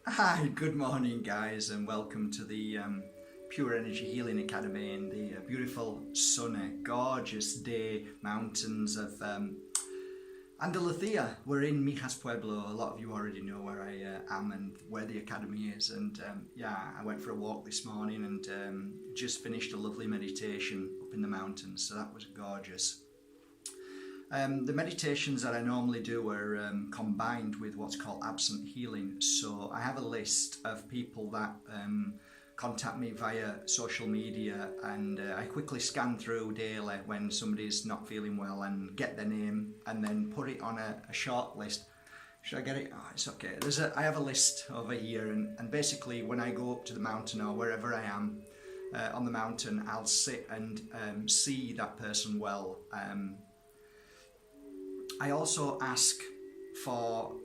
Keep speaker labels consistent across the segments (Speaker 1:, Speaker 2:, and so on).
Speaker 1: Hi, good morning guys, and welcome to the Pure Energy Healing Academy in the beautiful, sunny, gorgeous day mountains of Andalucía. We're in Mijas Pueblo. A lot of you already know where I am and where the academy is, and yeah, I went for a walk this morning and just finished a lovely meditation up in the mountains, so that was gorgeous. The meditations that I normally do are combined with what's called absent healing. So I have a list of people that contact me via social media, and I quickly scan through daily when somebody's not feeling well and get their name and then put it on a short list. Should I get it? Oh, it's okay. I have a list over here, and basically when I go up to the mountain or wherever I am on the mountain, I'll sit and see that person well. I also ask for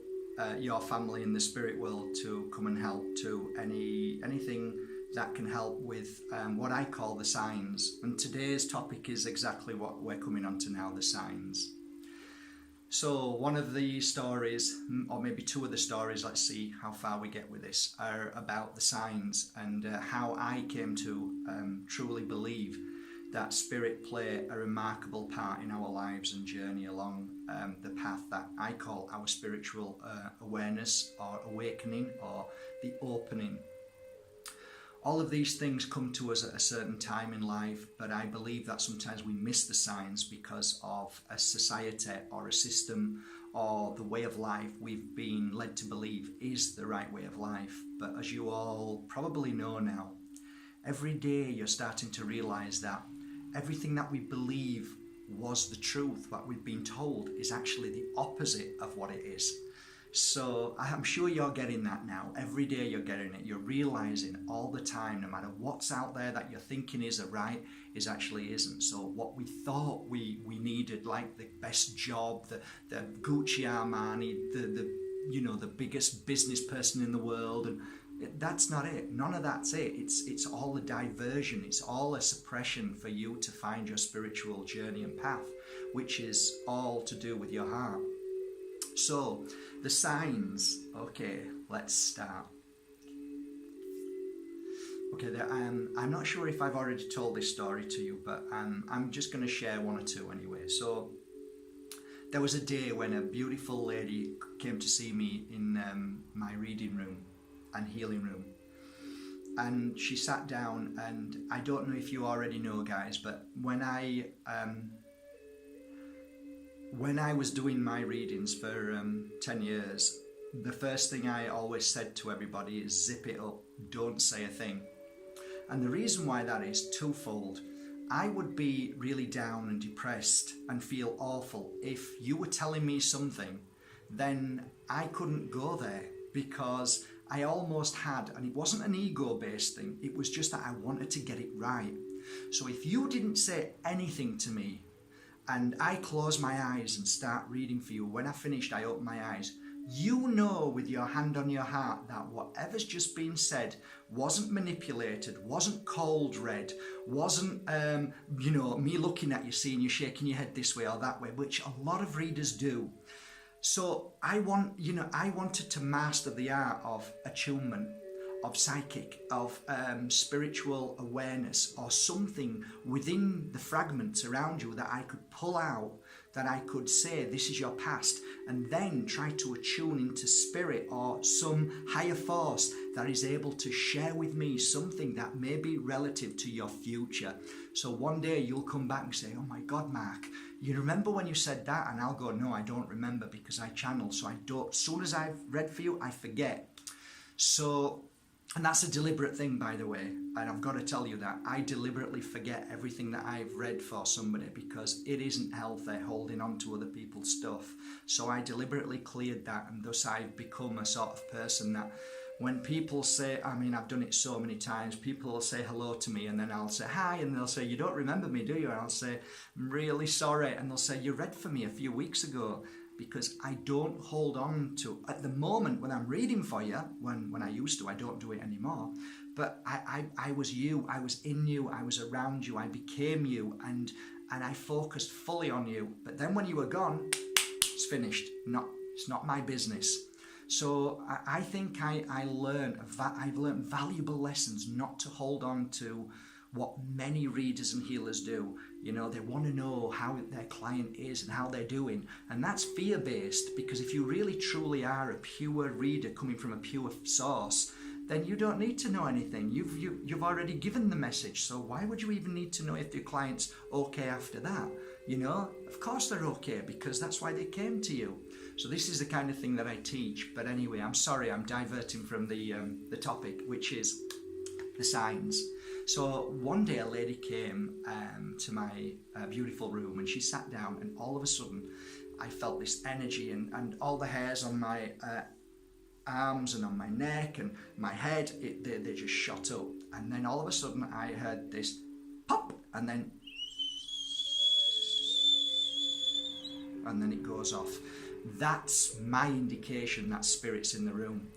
Speaker 1: your family in the spirit world to come and help to anything that can help with what I call the signs. And today's topic is exactly what we're coming on to now, the signs. So one of the stories, or maybe two of the stories, let's see how far we get with this, are about the signs and how I came to truly believe that spirit play a remarkable part in our lives and journey along the path that I call our spiritual awareness or awakening or the opening. All of these things come to us at a certain time in life, but I believe that sometimes we miss the signs because of a society or a system or the way of life we've been led to believe is the right way of life. But as you all probably know now, every day you're starting to realize that everything that we believe was the truth, what we've been told, is actually the opposite of what it is. So I'm sure you're getting that now. Every day you're getting it. You're realizing all the time, no matter what's out there that you're thinking is right, is actually isn't. So what we thought we needed, like the best job, the Gucci Armani, the biggest business person in the world, and that's not it. None of that's it. It's all a diversion. It's all a suppression for you to find your spiritual journey and path, which is all to do with your heart. So the signs. Okay, let's start. Okay, I'm not sure if I've already told this story to you, but I'm just going to share one or two anyway. So there was a day when a beautiful lady came to see me in my reading room and healing room, and she sat down, and I don't know if you already know, guys, but when I was doing my readings for 10 years, the first thing I always said to everybody is zip it up, don't say a thing. And the reason why that is twofold. I would be really down and depressed and feel awful if you were telling me something, then I couldn't go there, because I almost had, and it wasn't an ego-based thing, it was just that I wanted to get it right. So if you didn't say anything to me, and I close my eyes and start reading for you, when I finished I open my eyes, you know with your hand on your heart that whatever's just been said wasn't manipulated, wasn't cold read, wasn't me looking at you, seeing you shaking your head this way or that way, which a lot of readers do. So I wanted to master the art of attunement, of psychic, of spiritual awareness, or something within the fragments around you that I could pull out, that I could say, this is your past, and then try to attune into spirit or some higher force that is able to share with me something that may be relative to your future. So one day you'll come back and say, oh my God, Mark, you remember when you said that? And I'll go, no, I don't remember, because I channel, so I don't, as soon as I've read for you, I forget. So, and that's a deliberate thing, by the way, and I've got to tell you that I deliberately forget everything that I've read for somebody, because it isn't healthy holding on to other people's stuff. So I deliberately cleared that, and thus I've become a sort of person that when people say, I've done it so many times, people will say hello to me, and then I'll say hi, and they'll say, you don't remember me, do you? And I'll say, I'm really sorry, and they'll say, you read for me a few weeks ago. Because I don't hold on to, at the moment when I'm reading for you, when I used to, I don't do it anymore, but I was you, I was in you, I was around you, I became you, and I focused fully on you. But then when you were gone, it's finished. It's not my business. So I think I've learned valuable lessons not to hold on to what many readers and healers do. You know, they want to know how their client is and how they're doing. And that's fear-based, because if you really truly are a pure reader coming from a pure source, then you don't need to know anything. You've already given the message. So why would you even need to know if your client's okay after that? You know, of course they're okay, because that's why they came to you. So this is the kind of thing that I teach. But anyway, I'm sorry, I'm diverting from the topic, which is the signs. So one day a lady came to my beautiful room, and she sat down, and all of a sudden I felt this energy, and all the hairs on my arms and on my neck and my head, they just shot up. And then all of a sudden I heard this pop, and then it goes off. That's my indication that spirit's in the room.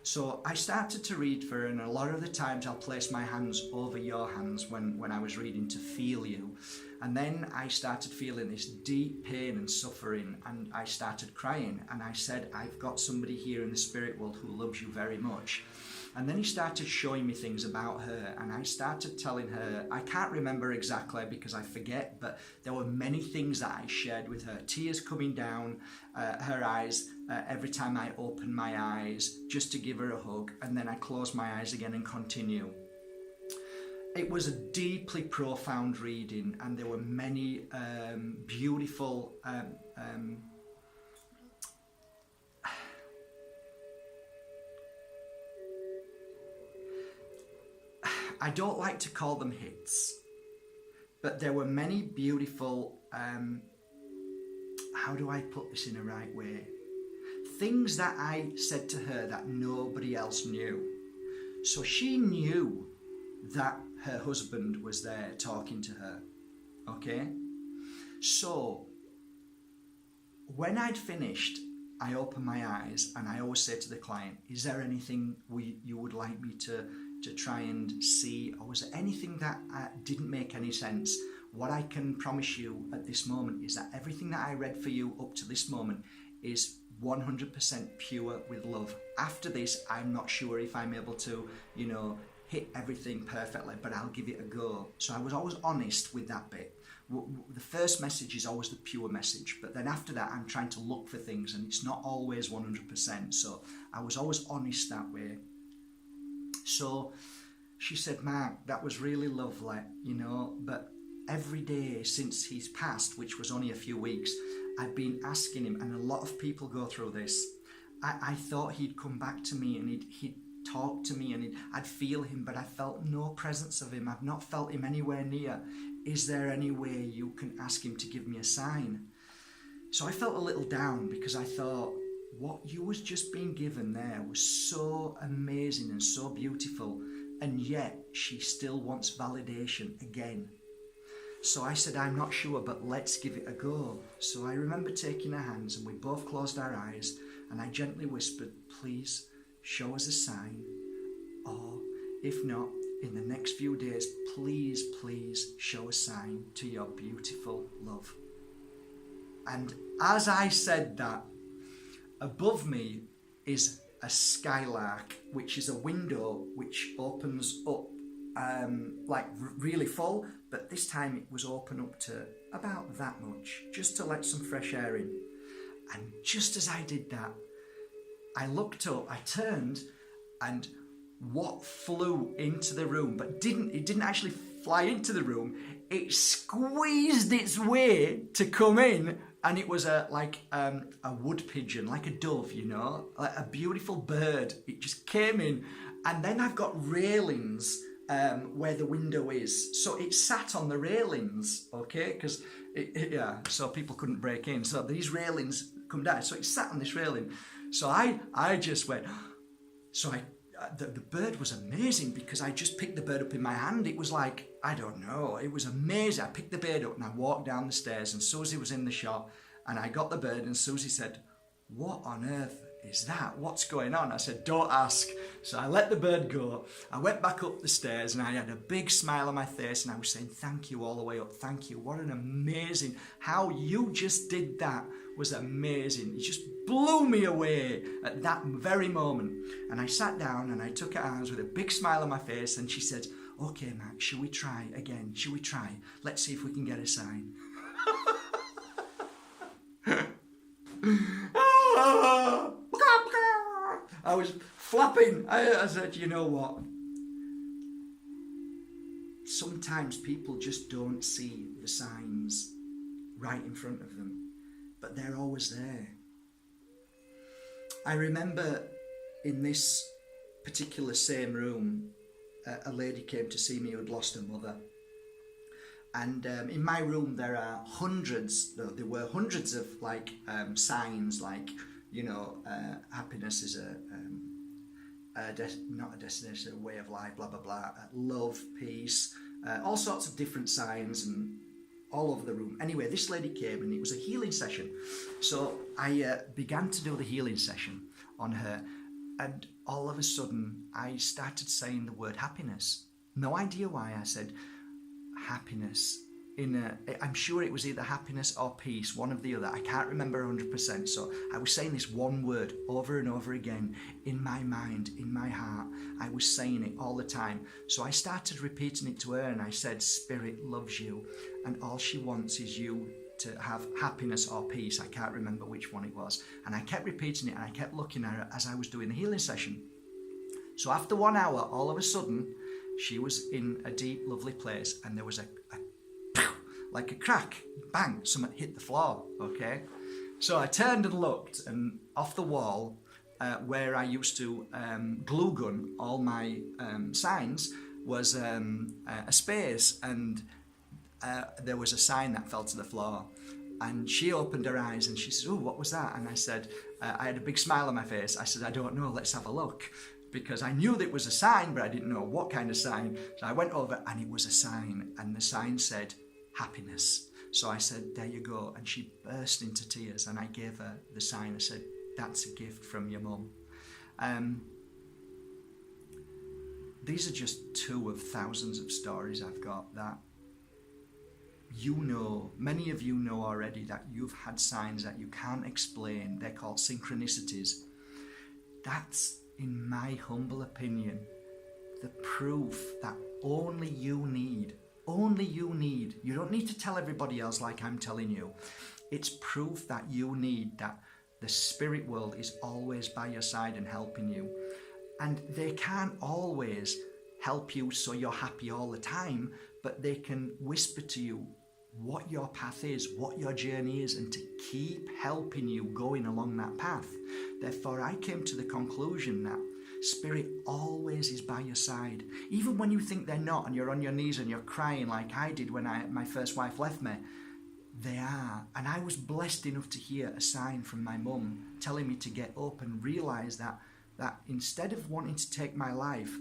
Speaker 1: So I started to read for her, and a lot of the times I'll place my hands over your hands when I was reading to feel you. And then I started feeling this deep pain and suffering, and I started crying, and I said, I've got somebody here in the spirit world who loves you very much. And then he started showing me things about her, and I started telling her, I can't remember exactly because I forget, but there were many things that I shared with her. Tears coming down her eyes every time I opened my eyes just to give her a hug, and then I closed my eyes again and continue. It was a deeply profound reading, and there were many beautiful I don't like to call them hits, but there were many beautiful, how do I put this in a right way? Things that I said to her that nobody else knew. So she knew that her husband was there talking to her, okay? So when I'd finished, I opened my eyes, and I always say to the client, is there anything you would like me to try and see, or was there anything that didn't make any sense? What I can promise you at this moment is that everything that I read for you up to this moment is 100% pure with love. After this, I'm not sure if I'm able to, you know, hit everything perfectly, but I'll give it a go. So I was always honest with that bit. The first message is always the pure message, but then after that I'm trying to look for things, and it's not always 100%. So I was always honest that way. So she said, Mark, that was really lovely, you know, but every day since he's passed, which was only a few weeks, I've been asking him, and a lot of people go through this. I thought he'd come back to me, and he'd talk to me, and I'd feel him, but I felt no presence of him. I've not felt him anywhere near. Is there any way you can ask him to give me a sign? So I felt a little down, because I thought, what you was just being given there was so amazing and so beautiful, and yet she still wants validation again. So I said, I'm not sure, but let's give it a go. So I remember taking her hands, and we both closed our eyes, and I gently whispered, please show us a sign, or if not, in the next few days, please show a sign to your beautiful love. And as I said that, above me is a skylark, which is a window which opens up like really full, but this time it was open up to about that much, just to let some fresh air in. And just as I did that, I looked up, I turned, and what flew into the room, but it didn't actually fly into the room, it squeezed its way to come in, and it was like a wood pigeon, like a dove, you know, like a beautiful bird. It just came in, and then I've got railings where the window is, so it sat on the railings, okay, because so people couldn't break in. So these railings come down, so it sat on this railing. So I just went. So the bird was amazing, because I just picked the bird up in my hand. It was like, I don't know, it was amazing. I picked the bird up and I walked down the stairs, and Susie was in the shop, and I got the bird, and Susie said, what on earth is that? What's going on? I said, don't ask. So I let the bird go. I went back up the stairs, and I had a big smile on my face, and I was saying thank you all the way up. Thank you. What an amazing, how you just did that was amazing. It just blew me away at that very moment. And I sat down and I took her arms with a big smile on my face, and she said, okay, Max, shall we try again? Shall we try? Let's see if we can get a sign. I was flapping. I said, you know what? Sometimes people just don't see the signs right in front of them, but they're always there. I remember in this particular same room, a lady came to see me who had lost her mother. And in my room there were hundreds of like signs, like, you know, happiness is not a destination, a way of life, blah blah blah, love, peace, all sorts of different signs, and all over the room. Anyway, this lady came and it was a healing session. So I began to do the healing session on her, and all of a sudden I started saying the word happiness. No idea why. I said happiness. I'm sure it was either happiness or peace, one of the other. I can't remember 100%. So I was saying this one word over and over again in my mind, in my heart. I was saying it all the time. So I started repeating it to her, and I said, Spirit loves you, and all she wants is you to have happiness or peace. I can't remember which one it was. And I kept repeating it, and I kept looking at her as I was doing the healing session. So after 1 hour, all of a sudden, she was in a deep, lovely place, and there was like a crack, bang, something hit the floor, okay? So I turned and looked, and off the wall, where I used to glue gun all my signs, was a space, and there was a sign that fell to the floor. And she opened her eyes and she said, oh, what was that? And I said, I had a big smile on my face. I said, I don't know, let's have a look. Because I knew that it was a sign, but I didn't know what kind of sign. So I went over, and it was a sign, and the sign said, happiness. So I said, there you go. And she burst into tears, and I gave her the sign. I said, that's a gift from your mum. These are just 2 of thousands of stories I've got that you know, many of you know already, that you've had signs that you can't explain. They're called synchronicities. That's, in my humble opinion, the proof that only you need. Only you need. You don't need to tell everybody else like I'm telling you. It's proof that you need, that the spirit world is always by your side and helping you. And they can't always help you so you're happy all the time, but they can whisper to you what your path is, what your journey is, and to keep helping you going along that path. Therefore, I came to the conclusion that Spirit always is by your side. Even when you think they're not, and you're on your knees and you're crying like I did when my first wife left me, they are. And I was blessed enough to hear a sign from my mum telling me to get up and realise that instead of wanting to take my life,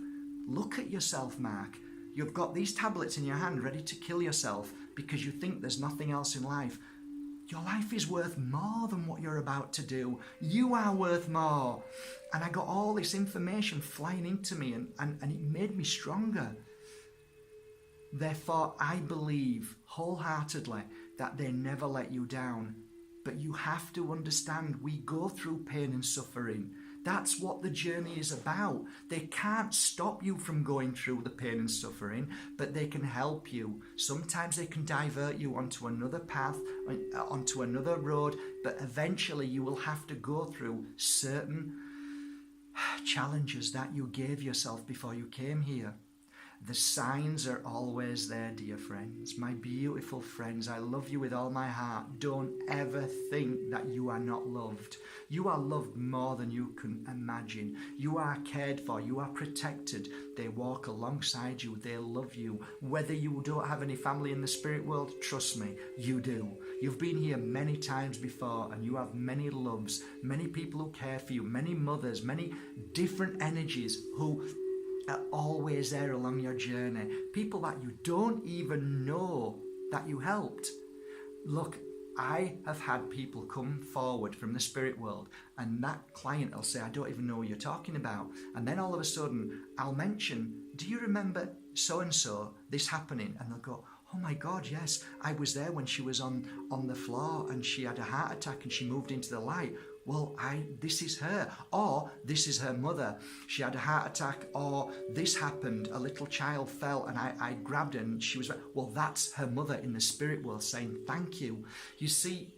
Speaker 1: look at yourself, Mark. You've got these tablets in your hand ready to kill yourself because you think there's nothing else in life. Your life is worth more than what you're about to do. You are worth more. And I got all this information flying into me, and it made me stronger. Therefore, I believe wholeheartedly that they never let you down. But you have to understand, we go through pain and suffering. That's what the journey is about. They can't stop you from going through the pain and suffering, but they can help you. Sometimes they can divert you onto another path, onto another road, but eventually you will have to go through certain challenges that you gave yourself before you came here. The signs are always there, dear friends. My beautiful friends, I love you with all my heart. Don't ever think that you are not loved. You are loved more than you can imagine. You are cared for. You are protected. They walk alongside you. They love you. Whether you don't have any family in the spirit world, trust me, you do. You've been here many times before, and you have many loves, many people who care for you, many mothers, many different energies who are always there along your journey. People that you don't even know that you helped. Look, I have had people come forward from the spirit world, and that client will say, I don't even know what you're talking about. And then all of a sudden, I'll mention, do you remember so-and-so, this happening? And they'll go, Oh my God, yes, I was there when she was on the floor and she had a heart attack and she moved into the light. Well, this is her. Or this is her mother. She had a heart attack, or this happened. A little child fell and I grabbed her and she was, well, that's her mother in the spirit world saying thank you. You see,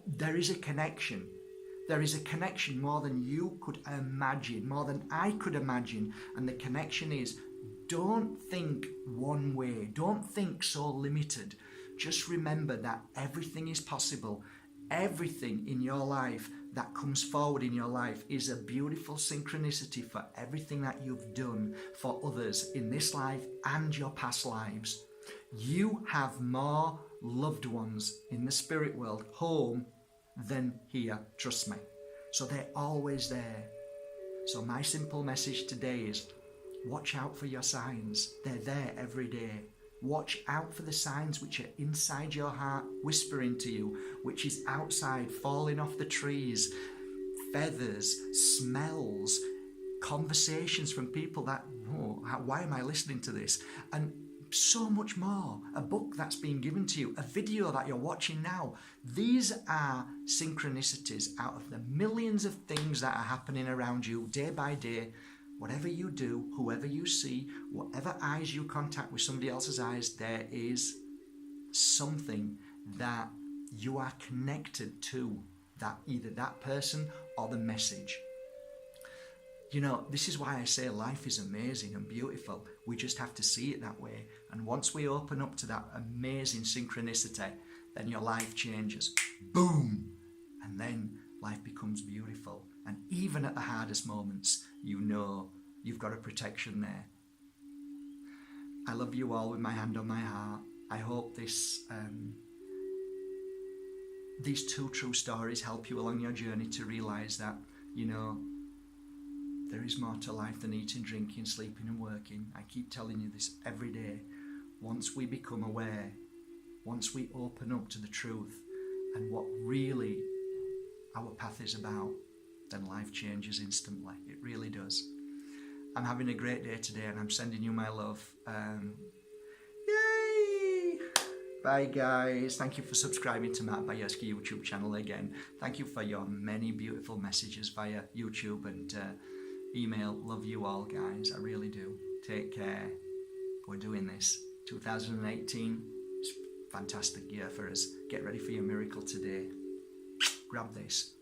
Speaker 1: there is a connection. There is a connection more than you could imagine, more than I could imagine. And the connection is, don't think one way. Don't think so limited. Just remember that everything is possible. Everything in your life that comes forward in your life is a beautiful synchronicity for everything that you've done for others in this life and your past lives. You have more loved ones in the spirit world, home, than here, trust me. So they're always there. So my simple message today is, watch out for your signs. They're there every day. Watch out for the signs which are inside your heart whispering to you, which is outside falling off the trees, feathers, smells, conversations from people that, oh, why am I listening to this? And so much more. A book that's been given to you, a video that you're watching now. These are synchronicities out of the millions of things that are happening around you day by day. Whatever you do, whoever you see, whatever eyes you contact with somebody else's eyes, there is something that you are connected to, that either that person or the message. You know, this is why I say life is amazing and beautiful. We just have to see it that way. And once we open up to that amazing synchronicity, then your life changes. Boom! And then life becomes beautiful. And even at the hardest moments, you know you've got a protection there. I love you all with my hand on my heart. I hope these two true stories help you along your journey to realise that, you know, there is more to life than eating, drinking, sleeping and working. I keep telling you this every day. Once we become aware, once we open up to the truth and what really our path is about, then life changes instantly. It really does. I'm having a great day today and I'm sending you my love. Yay! Bye guys. Thank you for subscribing to Matt Bajerski YouTube channel again. Thank you for your many beautiful messages via YouTube and email. Love you all guys. I really do. Take care. We're doing this. 2018 is a fantastic year for us. Get ready for your miracle today. Grab this.